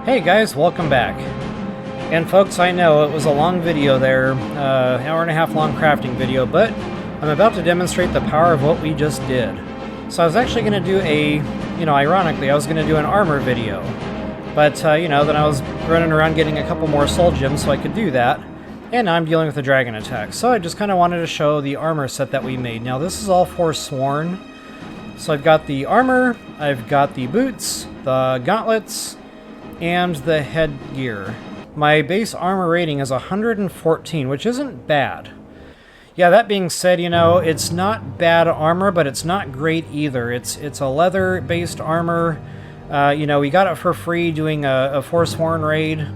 Hey guys, welcome back. And folks, I know it was a long video there, hour and a half long crafting video, but I'm about to demonstrate the power of what we just did. So I was actually going to do ironically, I was going to do an armor video. But, then I was running around getting a couple more soul gems so I could do that. And now I'm dealing with a dragon attack. So I just kind of wanted to show the armor set that we made. Now this is all Forsworn. So I've got the armor, I've got the boots, the gauntlets, and the headgear. My base armor rating is 114, which isn't bad. Yeah, that being said, it's not bad armor, but it's not great either. It's a leather-based armor. We got it for free doing a Forsworn raid.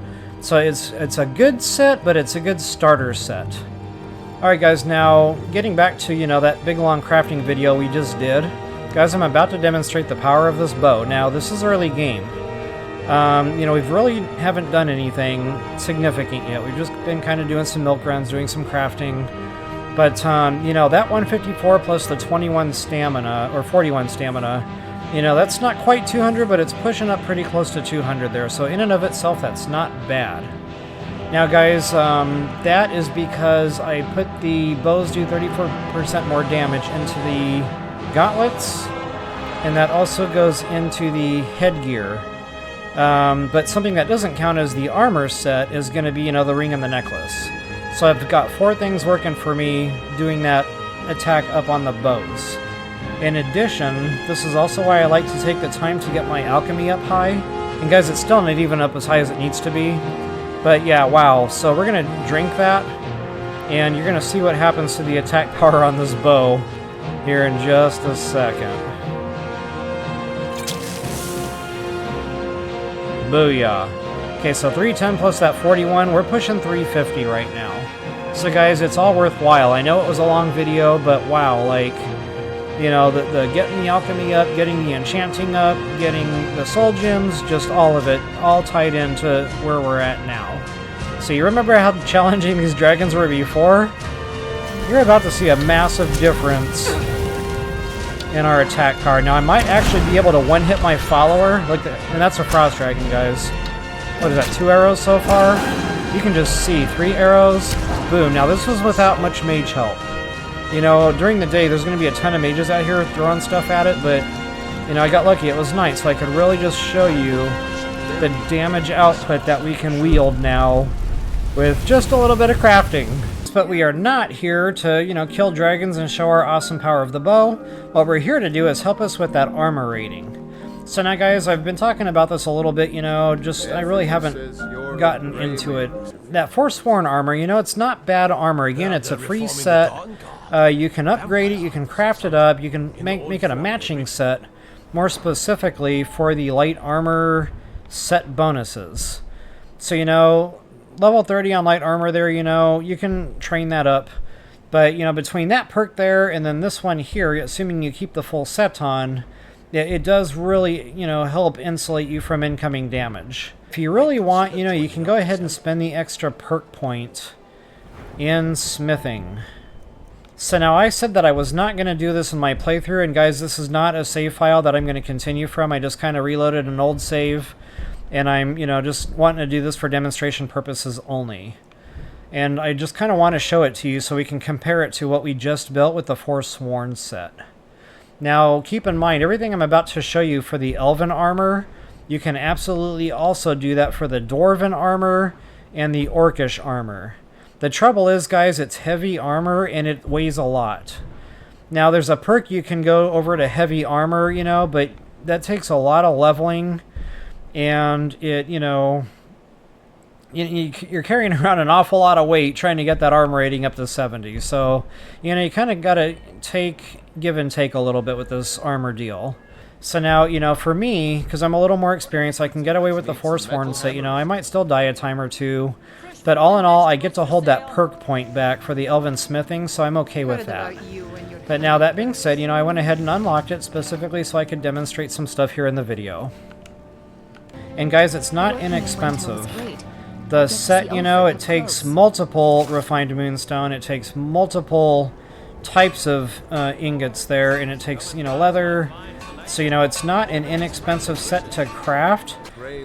So it's a good set, but it's a good starter set. Alright guys, now getting back to, that big long crafting video we just did. Guys, I'm about to demonstrate the power of this bow. Now, this is early game. We really haven't done anything significant yet. We've just been kind of doing some milk runs, doing some crafting. But, that 154 plus the 21 stamina, or 41 stamina, that's not quite 200, but it's pushing up pretty close to 200 there. So in and of itself, that's not bad. Now, guys, that is because I put the bows do 34% more damage into the gauntlets, and that also goes into the headgear. But something that doesn't count as the armor set is going to be, the ring and the necklace. So I've got 4 things working for me doing that attack up on the bows. In addition, this is also why I like to take the time to get my alchemy up high. And guys, it's still not even up as high as it needs to be. But yeah, wow. So we're going to drink that, and you're going to see what happens to the attack power on this bow here in just a second. Booyah. Okay, so 310 plus that 41, we're pushing 350 right now. So guys, it's all worthwhile. I know it was a long video, but wow, the getting the alchemy up, getting the enchanting up, getting the soul gems, just all of it, all tied into where we're at now. So you remember how challenging these dragons were before? You're about to see a massive difference in our attack power. Now I might actually be able to one-hit my follower, and that's a frost dragon, guys. What is that, 2 arrows so far? You can just see 3 arrows, boom. Now this was without much mage help. During the day there's going to be a ton of mages out here throwing stuff at it, but I got lucky, it was night, so I could really just show you the damage output that we can wield now with just a little bit of crafting. But we are not here to, kill dragons and show our awesome power of the bow. What we're here to do is help us with that armor rating. So now, guys, I've been talking about this a little bit, I really haven't gotten into it. That Forsworn armor, it's not bad armor. Again, it's a free set. You can upgrade it, you can craft it up, you can make it a matching set, more specifically for the light armor set bonuses. So, level 30 on light armor there, you can train that up. But, between that perk there and then this one here, assuming you keep the full set on, it does really, help insulate you from incoming damage. If you really want, you can go ahead and spend the extra perk point in smithing. So now I said that I was not going to do this in my playthrough, and guys, this is not a save file that I'm going to continue from. I just kind of reloaded an old save. And I'm, just wanting to do this for demonstration purposes only. And I just kind of want to show it to you so we can compare it to what we just built with the Forsworn set. Now, keep in mind, everything I'm about to show you for the Elven armor, you can absolutely also do that for the Dwarven armor and the Orcish armor. The trouble is, guys, it's heavy armor and it weighs a lot. Now, there's a perk you can go over to heavy armor, but that takes a lot of leveling. And it, you're carrying around an awful lot of weight trying to get that armor rating up to 70. So, you kind of got to give and take a little bit with this armor deal. So now, for me, because I'm a little more experienced, I can get away with the Forsworn set. I might still die a time or two. But all in all, I get to hold that perk point back for the Elven Smithing, so I'm okay with that. But now, that being said, I went ahead and unlocked it specifically so I could demonstrate some stuff here in the video. And guys, it's not inexpensive. The set, it takes multiple refined moonstone, it takes multiple types of ingots there, and it takes, leather. So, it's not an inexpensive set to craft.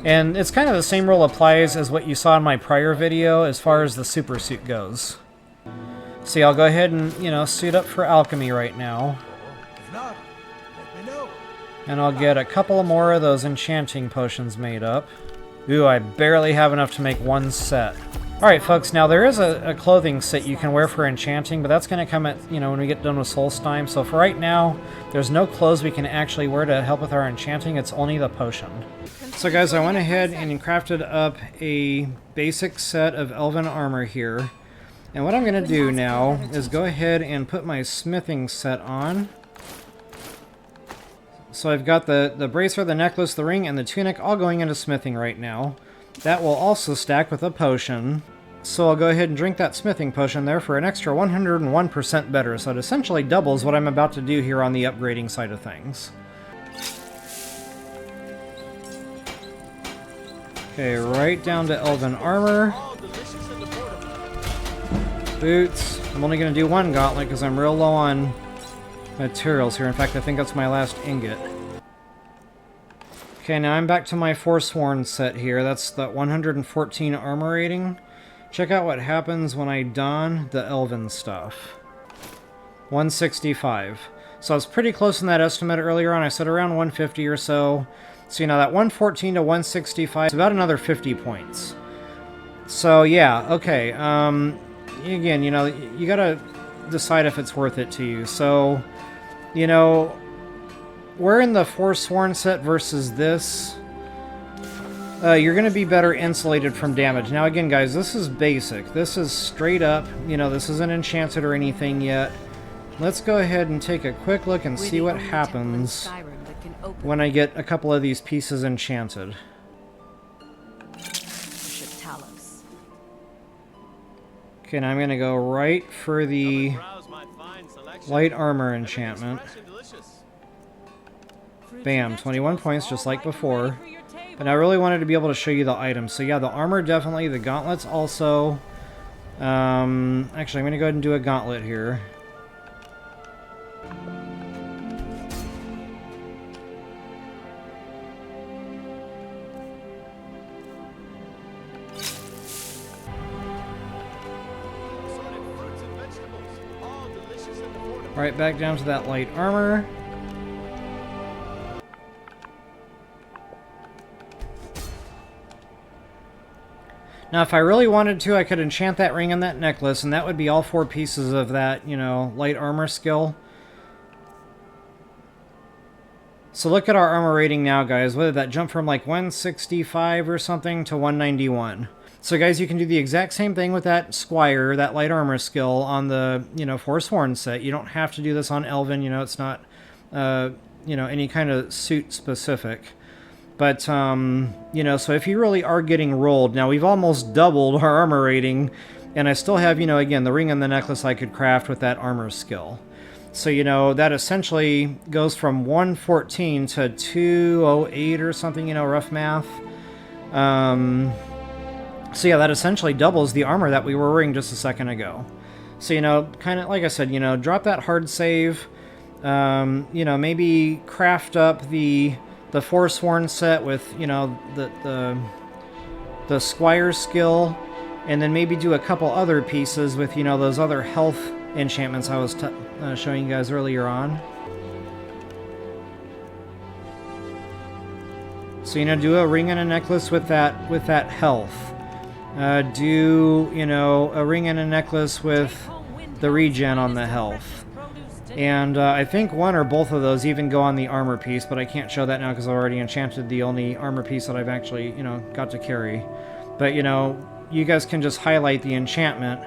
And it's kind of the same rule applies as what you saw in my prior video as far as the super suit goes. See, I'll go ahead and, you know, suit up for alchemy right now. If not, let me know. And I'll get a couple more of those enchanting potions made up. Ooh, I barely have enough to make one set. Alright folks, now there is a clothing set you can wear for enchanting, but that's going to come at, you know, when we get done with Solstheim. So for right now, there's no clothes we can actually wear to help with our enchanting, it's only the potion. So guys, I went ahead and crafted up a basic set of elven armor here. And what I'm going to do now is go ahead and put my smithing set on. So I've got the bracer, the necklace, the ring, and the tunic all going into smithing right now. That will also stack with a potion. So I'll go ahead and drink that smithing potion there for an extra 101% better. So it essentially doubles what I'm about to do here on the upgrading side of things. Okay, right down to elven armor. Boots. I'm only going to do one gauntlet because I'm real low on materials here. In fact, I think that's my last ingot. Okay, now I'm back to my Forsworn set here. That's the 114 armor rating. Check out what happens when I don the elven stuff. 165. So I was pretty close in that estimate earlier on. I said around 150 or so. So, you know, that 114 to 165 is about another 50 points. So, yeah, okay. Again, you know, you gotta decide if it's worth it to you. So, you know, we're in the Forsworn set versus this. You're going to be better insulated from damage. Now, again, guys, this is basic. This is straight up. You know, this isn't enchanted or anything yet. Let's go ahead and take a quick look and see what happens when I get a couple of these pieces enchanted. Okay, now I'm going to go right for the light armor enchantment. Bam, 21 points just like before. But I really wanted to be able to show you the items. So yeah, the armor definitely, the gauntlets also. Actually, I'm going to go ahead and do a gauntlet here. Alright, back down to that light armor. Now, if I really wanted to, I could enchant that ring and that necklace, and that would be all 4 pieces of that, you know, light armor skill. So look at our armor rating now, guys. What did that jump from, like, 165 or something to 191? So, guys, you can do the exact same thing with that Squire, that light armor skill, on the, you know, Forsworn set. You don't have to do this on Elven. You know, it's not, you know, any kind of suit specific. But, you know, so if you really are getting rolled, now we've almost doubled our armor rating, and I still have, you know, again, the ring and the necklace I could craft with that armor skill. So, you know, that essentially goes from 114 to 208 or something, you know, rough math. So yeah, that essentially doubles the armor that we were wearing just a second ago. So, you know, kind of, like I said, you know, drop that hard save, you know, maybe craft up the Forsworn set with, you know, the Squire skill, and then maybe do a couple other pieces with, you know, those other health enchantments I was showing you guys earlier on. So, you know, do a ring and a necklace with that health. Do, you know, a ring and a necklace with the regen on the health. And I think one or both of those even go on the armor piece, but I can't show that now because I've already enchanted the only armor piece that I've actually, you know, got to carry. But, you know, you guys can just highlight the enchantment,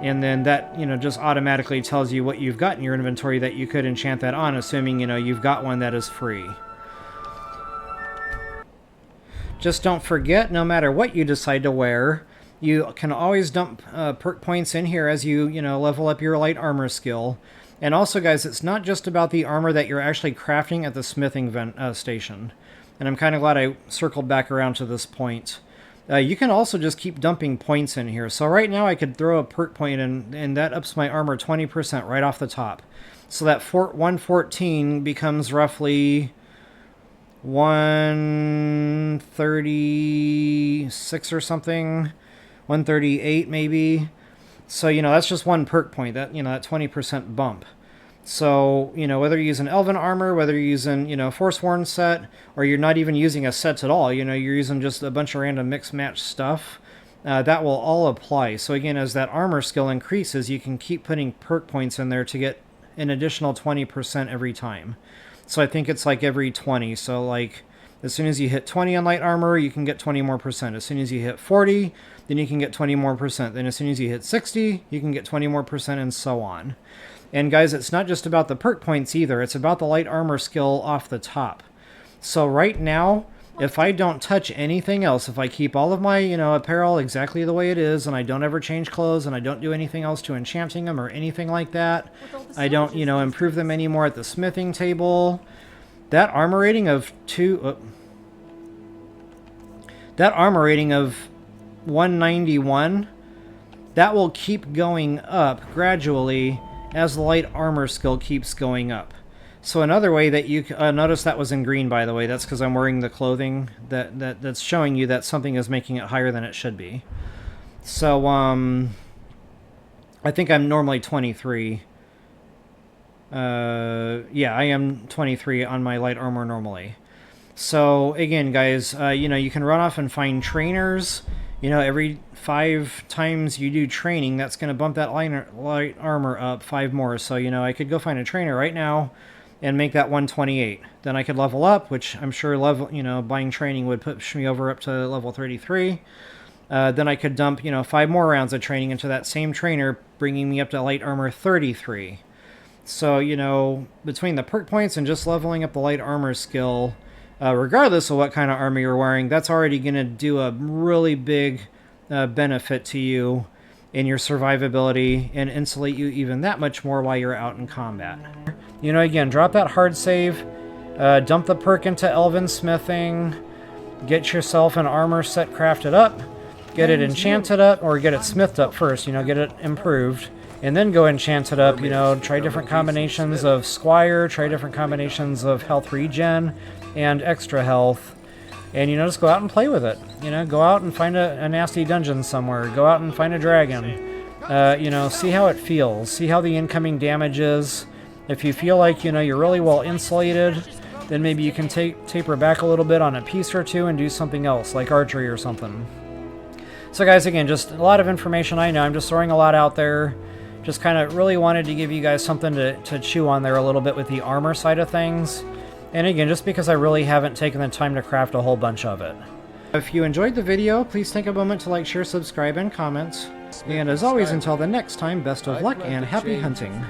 and then that, you know, just automatically tells you what you've got in your inventory that you could enchant that on, assuming, you know, you've got one that is free. Just don't forget, no matter what you decide to wear, you can always dump perk points in here as you know, level up your light armor skill. And also, guys, it's not just about the armor that you're actually crafting at the smithing station. And I'm kind of glad I circled back around to this point. You can also just keep dumping points in here. So right now I could throw a perk point in, and that ups my armor 20% right off the top. So that 114 becomes roughly 136 or something, 138 maybe. So, you know, that's just one perk point, that, you know, that 20% bump. So, you know, whether you're using Elven Armor, whether you're using, you know, Forsworn set, or you're not even using a set at all, you know, you're using just a bunch of random mix-match stuff, that will all apply. So again, as that armor skill increases, you can keep putting perk points in there to get an additional 20% every time. So I think it's like every 20. So like, as soon as you hit 20 on light armor, you can get 20 more percent. As soon as you hit 40, then you can get 20 more percent. Then as soon as you hit 60, you can get 20 more percent, and so on. And guys, it's not just about the perk points either. It's about the light armor skill off the top. So right now, if I don't touch anything else, if I keep all of my, you know, apparel exactly the way it is, and I don't ever change clothes, and I don't do anything else to enchanting them or anything like that, I don't, you know, improve them anymore at the smithing table, that armor rating of 191, that will keep going up gradually as the light armor skill keeps going up. So another way that you notice that was in green, by the way. That's because I'm wearing the clothing that's showing you that something is making it higher than it should be. So I think I'm normally 23. Yeah, I am 23 on my light armor normally. So again, guys, you know, you can run off and find trainers. You know, every 5 times you do training, that's going to bump that light armor up 5 more. So, you know, I could go find a trainer right now and make that 128. Then I could level up, which I'm sure buying training would push me over up to level 33. Then I could dump, you know, 5 more rounds of training into that same trainer, bringing me up to light armor 33. So, you know, between the perk points and just leveling up the light armor skill, regardless of what kind of armor you're wearing, that's already going to do a really big benefit to you in your survivability and insulate you even that much more while you're out in combat. You know, again, drop that hard save, dump the perk into Elven Smithing, get yourself an armor set crafted up, get it enchanted up, or get it smithed up first, you know, get it improved, and then go enchant it up, you know, try different combinations of Squire, try different combinations of health regen and extra health, and, you know, just go out and play with it. You know, go out and find a nasty dungeon somewhere, go out and find a dragon, you know, see how it feels, see how the incoming damage is. If you feel like, you know, you're really well insulated, then maybe you can taper back a little bit on a piece or two and do something else, like archery or something. So guys, again, just a lot of information. I know I'm just throwing a lot out there. Just kind of really wanted to give you guys something to chew on there a little bit with the armor side of things. And again, just because I really haven't taken the time to craft a whole bunch of it. If you enjoyed the video, please take a moment to like, share, subscribe, and comment. And as always, until the next time, best of luck and happy hunting.